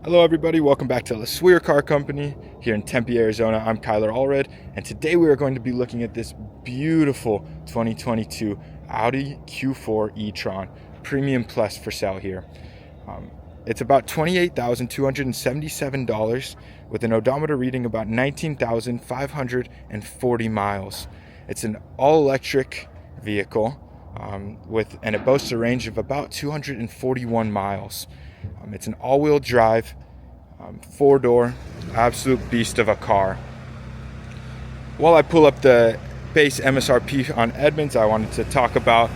Hello everybody, welcome back to LeSueur Car Company here in Tempe, Arizona. I'm Kyler Allred, and today we are going to be looking at this beautiful 2022 Audi Q4 e-tron Premium Plus for sale here. It's about $28,277 with an odometer reading about 19,540 miles. It's an all-electric vehicle and it boasts a range of about 241 miles. It's an all-wheel drive, four-door, absolute beast of a car. While I pull up the base MSRP on Edmunds, I wanted to talk about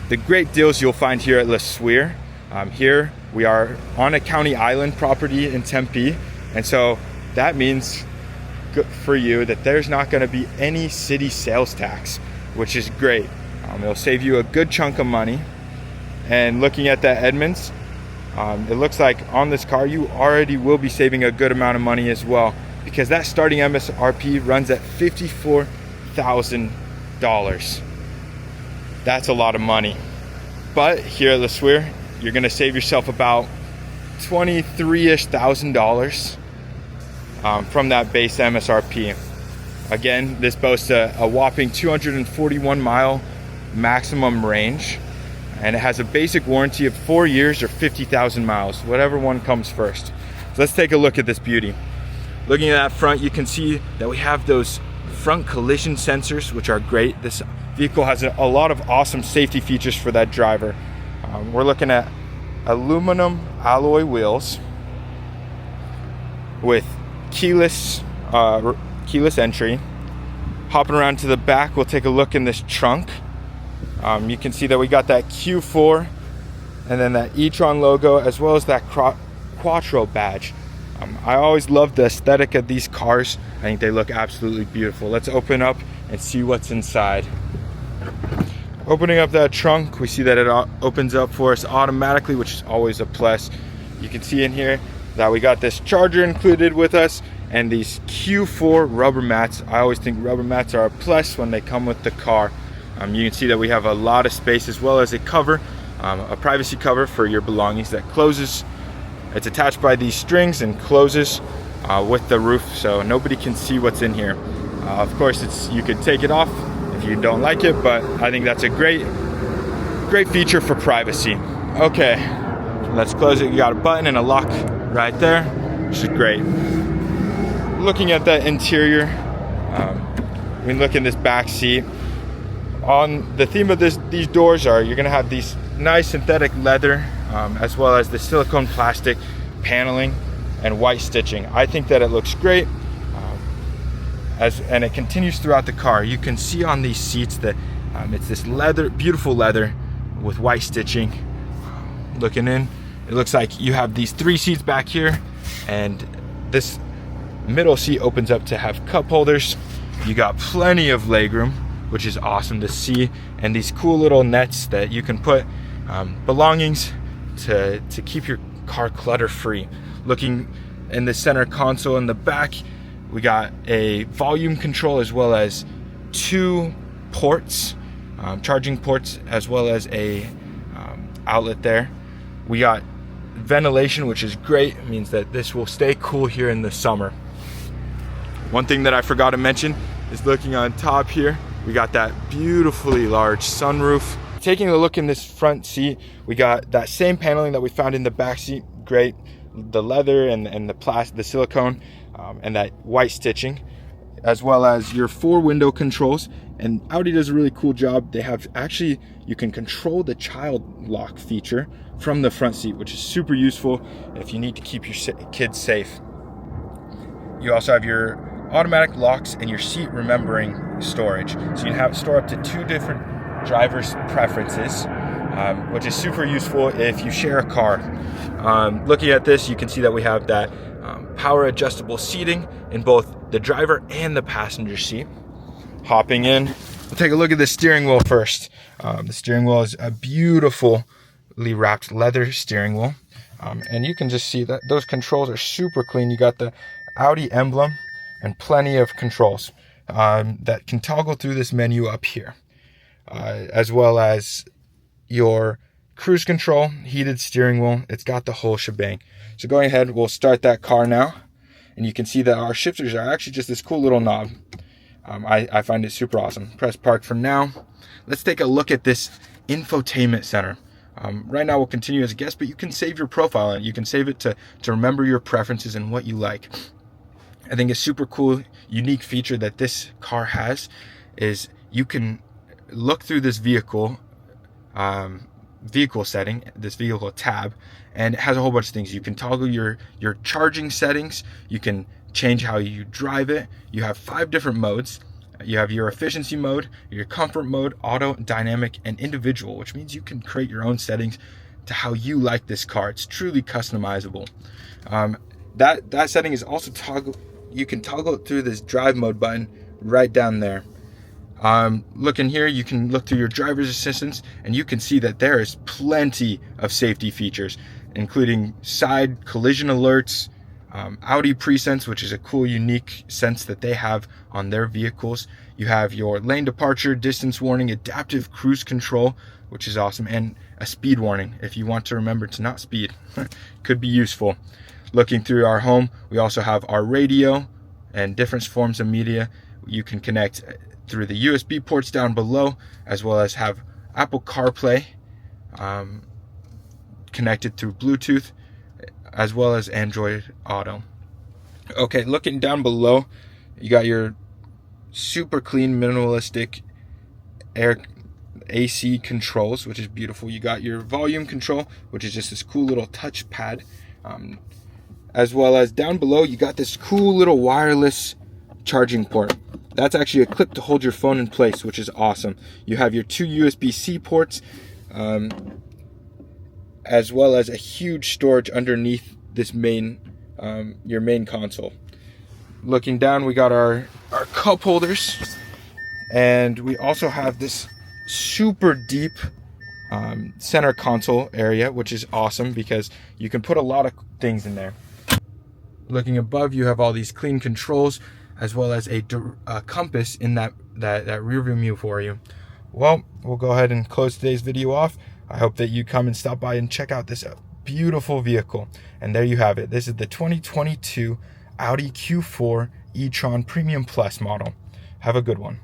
the great deals you'll find here at LeSueur. Here we are on a county island property in Tempe, and so that means for you that there's not going to be any city sales tax, which is great. It'll save you a good chunk of money. And looking at that Edmunds, it looks like on this car you already will be saving a good amount of money as well, because that starting MSRP runs at $54,000. That's a lot of money. But here at LeSueur, you're going to save yourself about $23,000 from that base MSRP. Again, this boasts a whopping 241 mile maximum range, and it has a basic warranty of 4 years or 50,000 miles, whatever one comes first. So let's take a look at this beauty. Looking at that front, you can see that we have those front collision sensors, which are great. This vehicle has a lot of awesome safety features for that driver. We're looking at aluminum alloy wheels with keyless entry. Hopping around to the back, we'll take a look in this trunk. You can see that we got that Q4 and then that e-tron logo, as well as that quattro badge. I always love the aesthetic of these cars. I think they look absolutely beautiful. Let's open up and see what's inside. Opening up that trunk, we see that it opens up for us automatically, which is always a plus. You can see in here that we got this charger included with us and these Q4 rubber mats. I always think rubber mats are a plus when they come with the car. You can see that we have a lot of space, as well as a cover, a privacy cover for your belongings that closes. It's attached by these strings and closes with the roof, so nobody can see what's in here. Of course, you could take it off if you don't like it, but I think that's a great feature for privacy. Okay, let's close it. You got a button and a lock right there, which is great. Looking at the interior, we look in this back seat. On the theme of these doors you're going to have these nice synthetic leather, as well as the silicone plastic paneling and white stitching. I think that it looks great, and it continues throughout the car. You can see on these seats that it's this leather, beautiful leather with white stitching. Looking in, it looks like you have these 3 seats back here, and this middle seat opens up to have cup holders. You got plenty of legroom, which is awesome to see, and these cool little nets that you can put belongings to keep your car clutter free. Looking in the center console in the back, we got a volume control, as well as 2 ports, charging ports, as well as a outlet there. We got ventilation, which is great. It means that this will stay cool here in the summer. One thing that I forgot to mention is looking on top here, we got that beautifully large sunroof. Taking a look in this front seat, we got that same paneling that we found in the back seat. Great, the leather and the silicone, and that white stitching, as well as your 4 window controls. And Audi does a really cool job. They have you can control the child lock feature from the front seat, which is super useful if you need to keep your kids safe. You also have your automatic locks and your seat remembering storage, so you can store up to 2 different driver's preferences, which is super useful if you share a car. Looking at this, you can see that we have that power adjustable seating in both the driver and the passenger seat. Hopping in, we'll take a look at the steering wheel first. The steering wheel is a beautifully wrapped leather steering wheel, and you can just see that those controls are super clean. You got the Audi emblem and plenty of controls that can toggle through this menu up here, as well as your cruise control, heated steering wheel. It's got the whole shebang. So going ahead, we'll start that car now. And you can see that our shifters are actually just this cool little knob. I find it super awesome. Press park for now. Let's take a look at this infotainment center. Right now we'll continue as a guest, but you can save your profile and you can save it to remember your preferences and what you like. I think a super cool, unique feature that this car has is you can look through this vehicle setting, this vehicle tab, and it has a whole bunch of things. You can toggle your charging settings. You can change how you drive it. You have 5 different modes. You have your efficiency mode, your comfort mode, auto, dynamic, and individual, which means you can create your own settings to how you like this car. It's truly customizable. That setting is also toggle. You can toggle it through this drive mode button right down there. Look in here, you can look through your driver's assistance, and you can see that there is plenty of safety features, including side collision alerts, Audi Presense, which is a cool, unique sense that they have on their vehicles. You have your lane departure, distance warning, adaptive cruise control, which is awesome, and a speed warning if you want to remember to not speed. Could be useful. Looking through our home, we also have our radio and different forms of media. You can connect through the USB ports down below, as well as have Apple CarPlay connected through Bluetooth, as well as Android Auto. Okay, looking down below, you got your super clean, minimalistic air AC controls, which is beautiful. You got your volume control, which is just this cool little touch pad. As well as down below, you got this cool little wireless charging port. That's actually a clip to hold your phone in place, which is awesome. You have your 2 USB-C ports, as well as a huge storage underneath this your main console. Looking down, we got our cup holders, and we also have this super deep center console area, which is awesome because you can put a lot of things in there. Looking above, you have all these clean controls, as well as a compass in that rear view mirror for you. Well, we'll go ahead and close today's video off. I hope that you come and stop by and check out this beautiful vehicle. And there you have it. This is the 2022 Audi Q4 e-tron Premium Plus model. Have a good one.